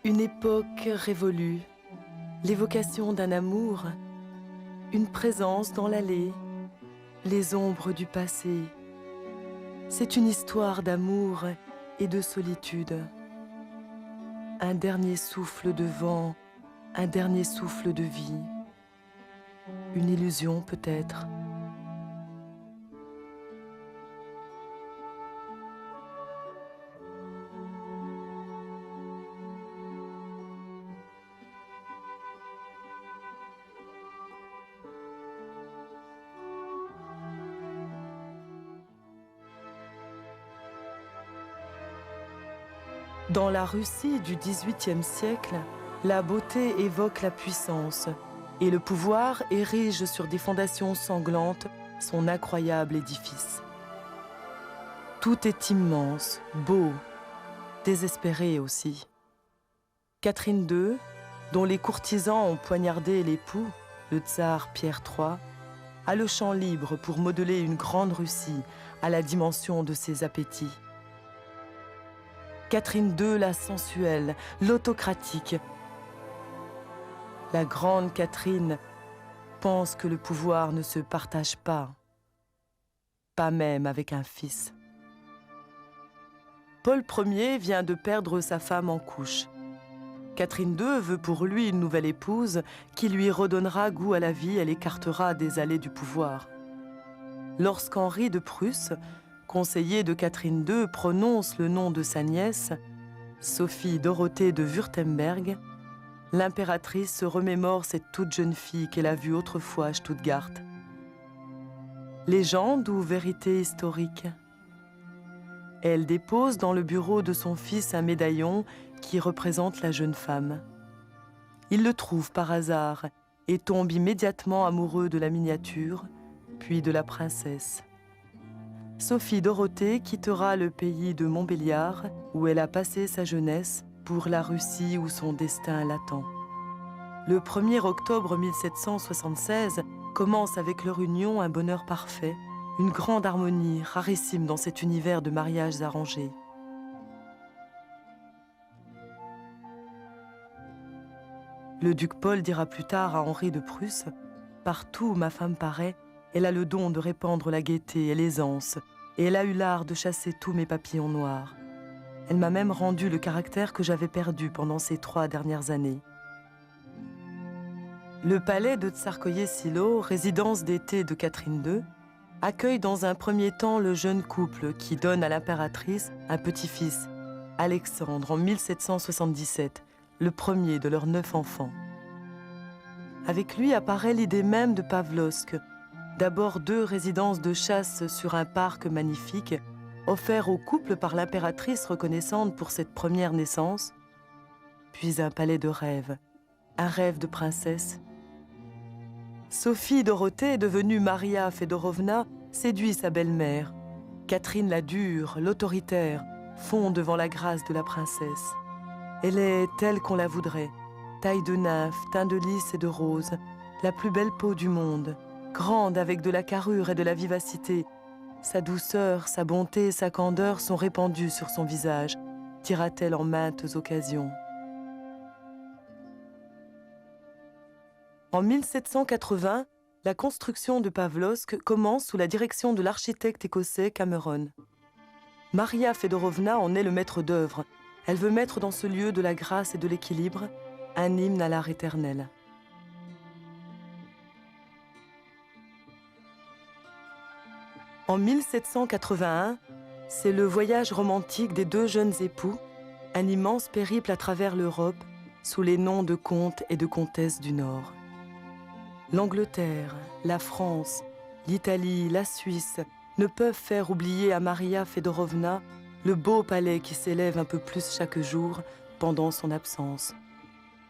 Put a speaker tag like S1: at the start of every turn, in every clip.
S1: Une époque révolue, l'évocation d'un amour, une présence dans l'allée, les ombres du passé. C'est une histoire d'amour et de solitude. Un dernier souffle de vent, un dernier souffle de vie. Une illusion peut-être. Dans la Russie du XVIIIe siècle, la beauté évoque la puissance et le pouvoir érige sur des fondations sanglantes son incroyable édifice. Tout est immense, beau, désespéré aussi. Catherine II, dont les courtisans ont poignardé l'époux, le tsar Pierre III, a le champ libre pour modeler une grande Russie à la dimension de ses appétits. Catherine II, la sensuelle, l'autocratique. La grande Catherine pense que le pouvoir ne se partage pas même avec un fils. Paul Ier vient de perdre sa femme en couche. Catherine II veut pour lui une nouvelle épouse qui lui redonnera goût à la vie et l'écartera des allées du pouvoir. Lorsqu'Henri de Prusse, conseiller de Catherine II, prononce le nom de sa nièce, Sophie Dorothée de Wurtemberg, l'impératrice se remémore cette toute jeune fille qu'elle a vue autrefois à Stuttgart. Légende ou vérité historique? Elle dépose dans le bureau de son fils un médaillon qui représente la jeune femme. Il le trouve par hasard et tombe immédiatement amoureux de la miniature, puis de la princesse. Sophie Dorothée quittera le pays de Montbéliard, où elle a passé sa jeunesse, pour la Russie où son destin l'attend. Le 1er octobre 1776 commence avec leur union un bonheur parfait, une grande harmonie rarissime dans cet univers de mariages arrangés. Le duc Paul dira plus tard à Henri de Prusse « Partout où ma femme paraît, elle a le don de répandre la gaieté et l'aisance, et elle a eu l'art de chasser tous mes papillons noirs. Elle m'a même rendu le caractère que j'avais perdu pendant ces 3 dernières années. » Le palais de Tsarskoye-Selo, résidence d'été de Catherine II, accueille dans un premier temps le jeune couple qui donne à l'impératrice un petit-fils, Alexandre, en 1777, le premier de leurs 9 enfants. Avec lui apparaît l'idée même de Pavlovsk, d'abord 2 résidences de chasse sur un parc magnifique, offert au couple par l'impératrice reconnaissante pour cette première naissance, puis un palais de rêve, un rêve de princesse. Sophie Dorothée, devenue Maria Fedorovna, séduit sa belle-mère. Catherine la dure, l'autoritaire, fond devant la grâce de la princesse. Elle est telle qu'on la voudrait, taille de nymphe, teint de lys et de rose, la plus belle peau du monde, grande avec de la carrure et de la vivacité. Sa douceur, sa bonté, sa candeur sont répandues sur son visage, dira-t-elle en maintes occasions. En 1780, la construction de Pavlovsk commence sous la direction de l'architecte écossais Cameron. Maria Fedorovna en est le maître d'œuvre. Elle veut mettre dans ce lieu de la grâce et de l'équilibre un hymne à l'art éternel. En 1781, c'est le voyage romantique des 2 jeunes époux, un immense périple à travers l'Europe, sous les noms de comtes et de comtesses du Nord. L'Angleterre, la France, l'Italie, la Suisse ne peuvent faire oublier à Maria Fedorovna le beau palais qui s'élève un peu plus chaque jour pendant son absence.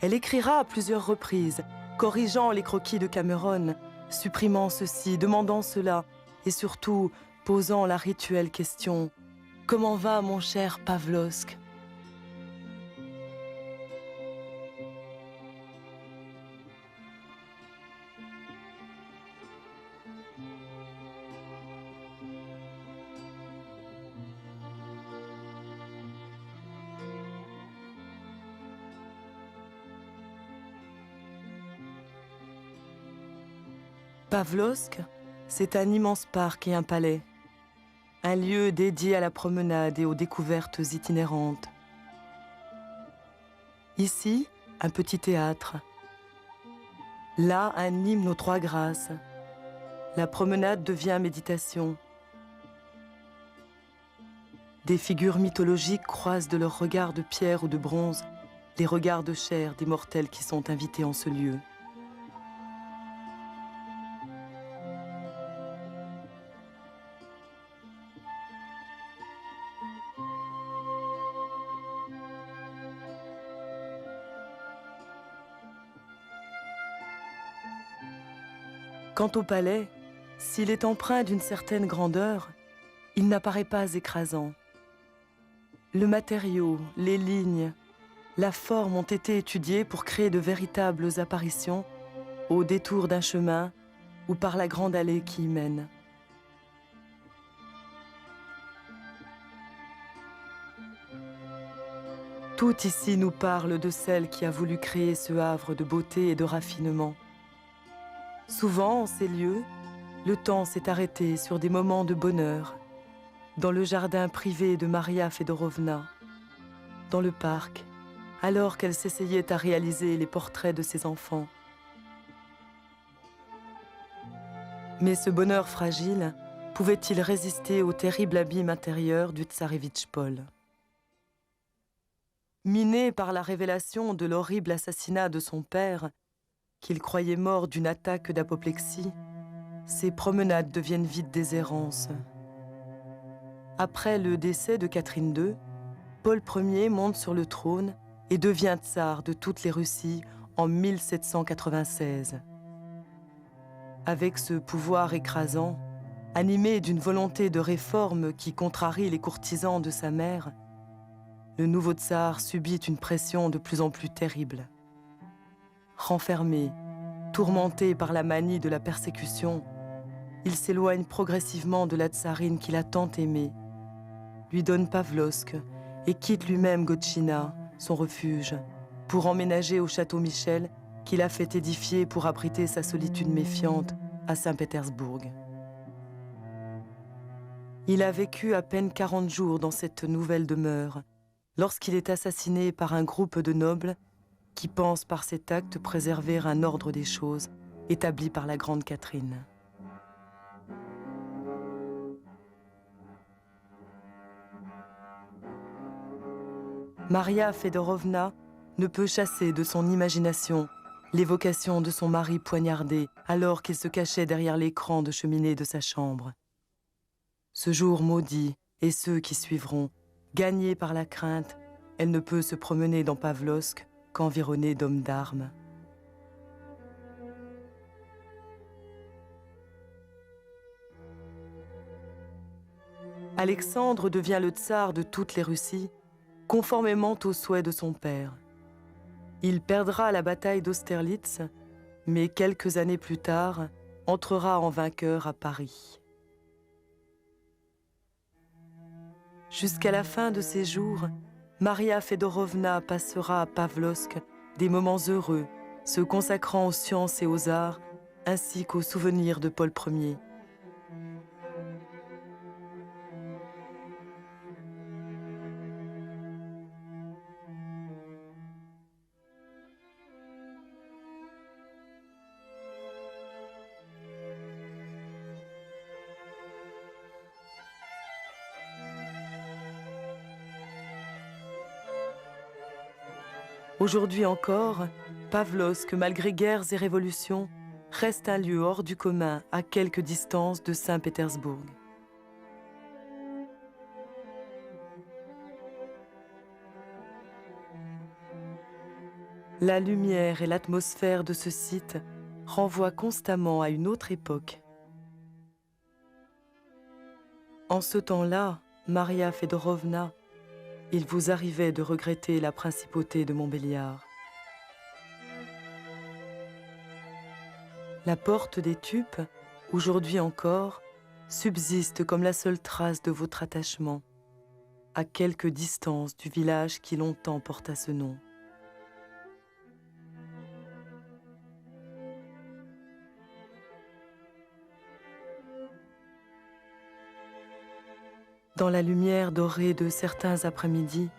S1: Elle écrira à plusieurs reprises, corrigeant les croquis de Cameron, supprimant ceci, demandant cela, et surtout posant la rituelle question « Comment va mon cher Pavlovsk ?» Pavlovsk, c'est un immense parc et un palais, un lieu dédié à la promenade et aux découvertes itinérantes. Ici, un petit théâtre. Là, un hymne aux trois grâces. La promenade devient méditation. Des figures mythologiques croisent de leurs regards de pierre ou de bronze les regards de chair des mortels qui sont invités en ce lieu. Quant au palais, s'il est empreint d'une certaine grandeur, il n'apparaît pas écrasant. Le matériau, les lignes, la forme ont été étudiés pour créer de véritables apparitions au détour d'un chemin ou par la grande allée qui y mène. Tout ici nous parle de celle qui a voulu créer ce havre de beauté et de raffinement. Souvent, en ces lieux, le temps s'est arrêté sur des moments de bonheur, dans le jardin privé de Maria Fedorovna, dans le parc, alors qu'elle s'essayait à réaliser les portraits de ses enfants. Mais ce bonheur fragile pouvait-il résister au terrible abîme intérieur du tsarévitch Paul? Miné par la révélation de l'horrible assassinat de son père, qu'il croyait mort d'une attaque d'apoplexie, ses promenades deviennent vite des errances. Après le décès de Catherine II, Paul Ier monte sur le trône et devient tsar de toutes les Russies en 1796. Avec ce pouvoir écrasant, animé d'une volonté de réforme qui contrarie les courtisans de sa mère, le nouveau tsar subit une pression de plus en plus terrible. Renfermé, tourmenté par la manie de la persécution, il s'éloigne progressivement de la tsarine qu'il a tant aimée, lui donne Pavlovsk et quitte lui-même Gotchina, son refuge, pour emménager au château Michel qu'il a fait édifier pour abriter sa solitude méfiante à Saint-Pétersbourg. Il a vécu à peine 40 jours dans cette nouvelle demeure, lorsqu'il est assassiné par un groupe de nobles qui pense par cet acte préserver un ordre des choses établi par la grande Catherine. Maria Fedorovna ne peut chasser de son imagination l'évocation de son mari poignardé alors qu'il se cachait derrière l'écran de cheminée de sa chambre. Ce jour maudit et ceux qui suivront, gagnés par la crainte, elle ne peut se promener dans Pavlovsk qu'environnée d'hommes d'armes. Alexandre devient le tsar de toutes les Russies, conformément aux souhaits de son père. Il perdra la bataille d'Austerlitz, mais quelques années plus tard, entrera en vainqueur à Paris. Jusqu'à la fin de ses jours, Maria Fedorovna passera à Pavlovsk des moments heureux, se consacrant aux sciences et aux arts, ainsi qu'aux souvenirs de Paul Ier. Aujourd'hui encore, Pavlovsk, malgré guerres et révolutions, reste un lieu hors du commun à quelque distance de Saint-Pétersbourg. La lumière et l'atmosphère de ce site renvoient constamment à une autre époque. En ce temps-là, Maria Fedorovna, il vous arrivait de regretter la principauté de Montbéliard. La porte des Tupes, aujourd'hui encore, subsiste comme la seule trace de votre attachement, à quelque distance du village qui longtemps porta ce nom. Dans la lumière dorée de certains après-midi,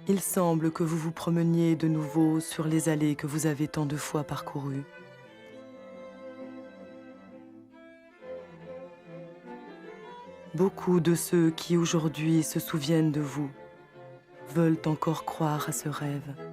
S1: il semble que vous vous promeniez de nouveau sur les allées que vous avez tant de fois parcourues. Beaucoup de ceux qui aujourd'hui se souviennent de vous veulent encore croire à ce rêve.